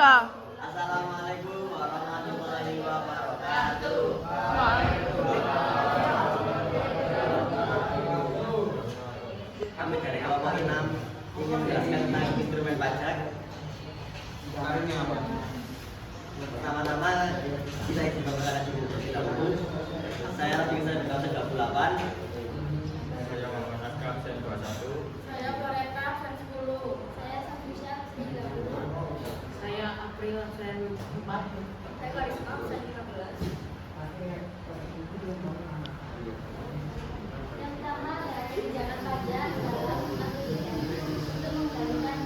Andika. Assalamualaikum warahmatullahi wabarakatuh. Kami dari kelompok 6 ingin menjelaskan tentang instrumen pajak. Pertama-tama kita izin pembukaan dulu terlebih dahulu. Saya Rabi Isa di tahun 38. Saya Muhammad Aska absen 21. Saya Floreta absen 10. Saya Safisya absen 30. Saya April absen 4. Saya Karisma absen 15. Yang pertama dari kebijakan pajak adalah untuk mengendalikan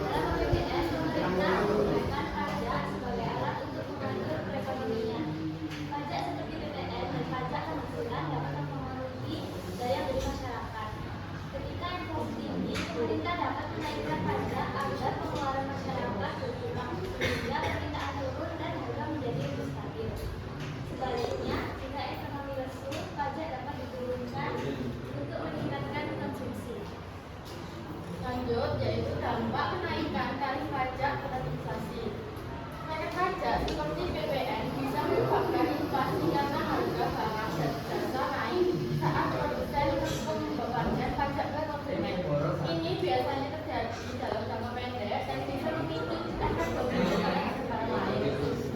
dalam APBN pemerintah menggunakan pajak sebagai alat untuk mengatur perekonomian. Pajak seperti BPN dan pajak penghasilan dapat mempengaruhi daya beli masyarakat. Ketika inflasi tinggi, pemerintah dapat menaikkan pajak agar pengeluaran masyarakat berkurang sehingga permintaan turun dan harga menjadi lebih stabil. Sebaliknya, jika ekonomi lesu, pajak dapat diturunkan untuk meningkatkan konsumsi. Lanjut, yaitu dampak kenaikan tarif pajak terhadap inflasi. Kenaikan pajak seperti BPN bisa menyebabkan inflasi karena harga barang dan jasa naik saat produsen membebankan pajak ke konsumen. Ini biasanya terjadi dalam jangka pendek dan bisa memicu efek domino pada barang lain.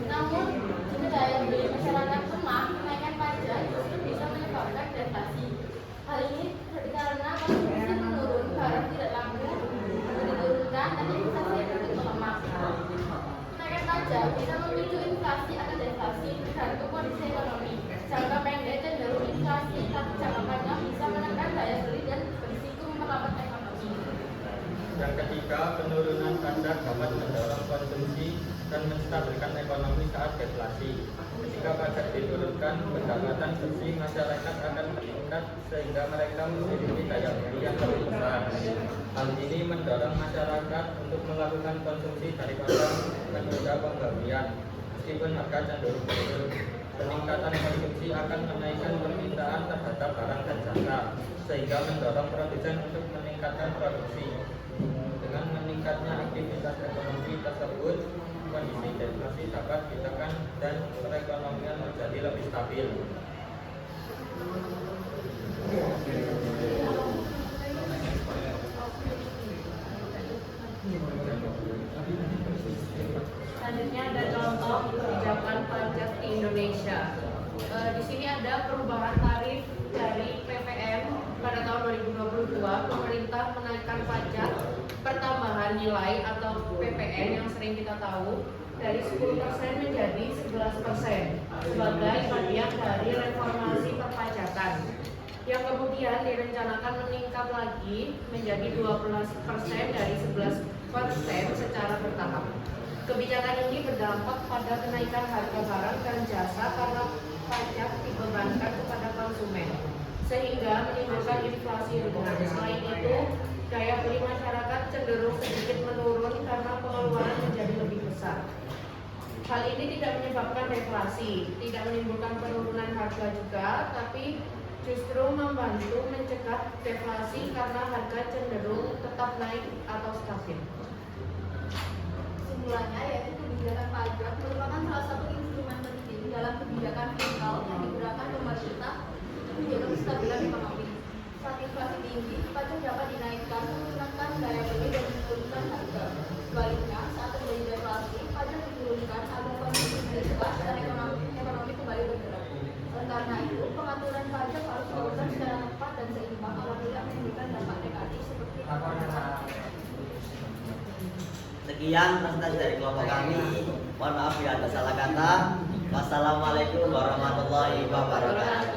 Namun, jika daya beli masyarakat lemah, kenaikan pajak justru bisa menyebabkan deflasi. Hal ini karena konsumsi menurun, barang tidak laku, diturunkan, dan investasi ekonomi melemah. Kenaikan pajak bisa memicu inflasi atau deflasi tergantung kondisi ekonomi. Jangka pendek cenderung inflasi, tapi jangka panjang bisa menekan daya beli dan berisiko memperlambat ekonomi. Yang ketiga, penurunan pajak dapat mendorong konsumsi dan menstabilkan ekonomi saat deflasi. Ketika pajak diturunkan, pendapatan bersih masyarakat akan meningkat sehingga mereka memiliki daya beli yang lebih besar. Hal ini mendorong masyarakat untuk melakukan konsumsi daripada menunda pembelian. Meskipun harga cenderung turun, peningkatan konsumsi akan menaikkan permintaan terhadap barang dan jasa, sehingga mendorong produsen untuk meningkatkan produksi. Dengan meningkatnya aktivitas ekonomi tersebut, kondisi deflasi dapat ditekan dan perekonomian menjadi lebih stabil. Selanjutnya ada contoh kebijakan pajak di Indonesia. Di sini ada perubahan tarif dari PPN pada tahun 2022. Pemerintah menaikkan pajak pertambahan nilai atau PPN yang sering kita tahu dari 10% menjadi 11% sebagai bagian dari reformasi perpajakan, yang kemudian direncanakan meningkat lagi menjadi 12% dari 11% secara bertahap. Kebijakan ini berdampak pada kenaikan harga barang dan jasa karena pajak dibebankan kepada konsumen, sehingga menimbulkan inflasi ringan. Selain itu, daya beli masyarakat cenderung sedikit menurun karena pengeluaran menjadi lebih besar. Hal ini tidak menyebabkan deflasi, tidak menimbulkan penurunan harga juga, tapi justru membantu mencegah deflasi karena harga cenderung tetap naik atau stabil. Kesimpulannya, yaitu kebijakan pajak merupakan salah satu instrumen penting dalam kebijakan fiskal yang digunakan pemerintah untuk menjaga kestabilan ekonomi. Saat inflasi tinggi, pajak dapat dinaikkan untuk menekan daya beli dan menurunkan harga. Sebaliknya, saat terjadi deflasi, pajak diturunkan agar konsumsi meningkat dan ekonomi kembali bergerak. Oleh karena itu, pengaturan pajak harus dilakukan secara tepat dan seimbang agar tidak menimbulkan dampak negatif seperti Sekian presentasi dari kelompok kami. Mohon maaf bila ada salah kata. Wassalamualaikum warahmatullahi wabarakatuh.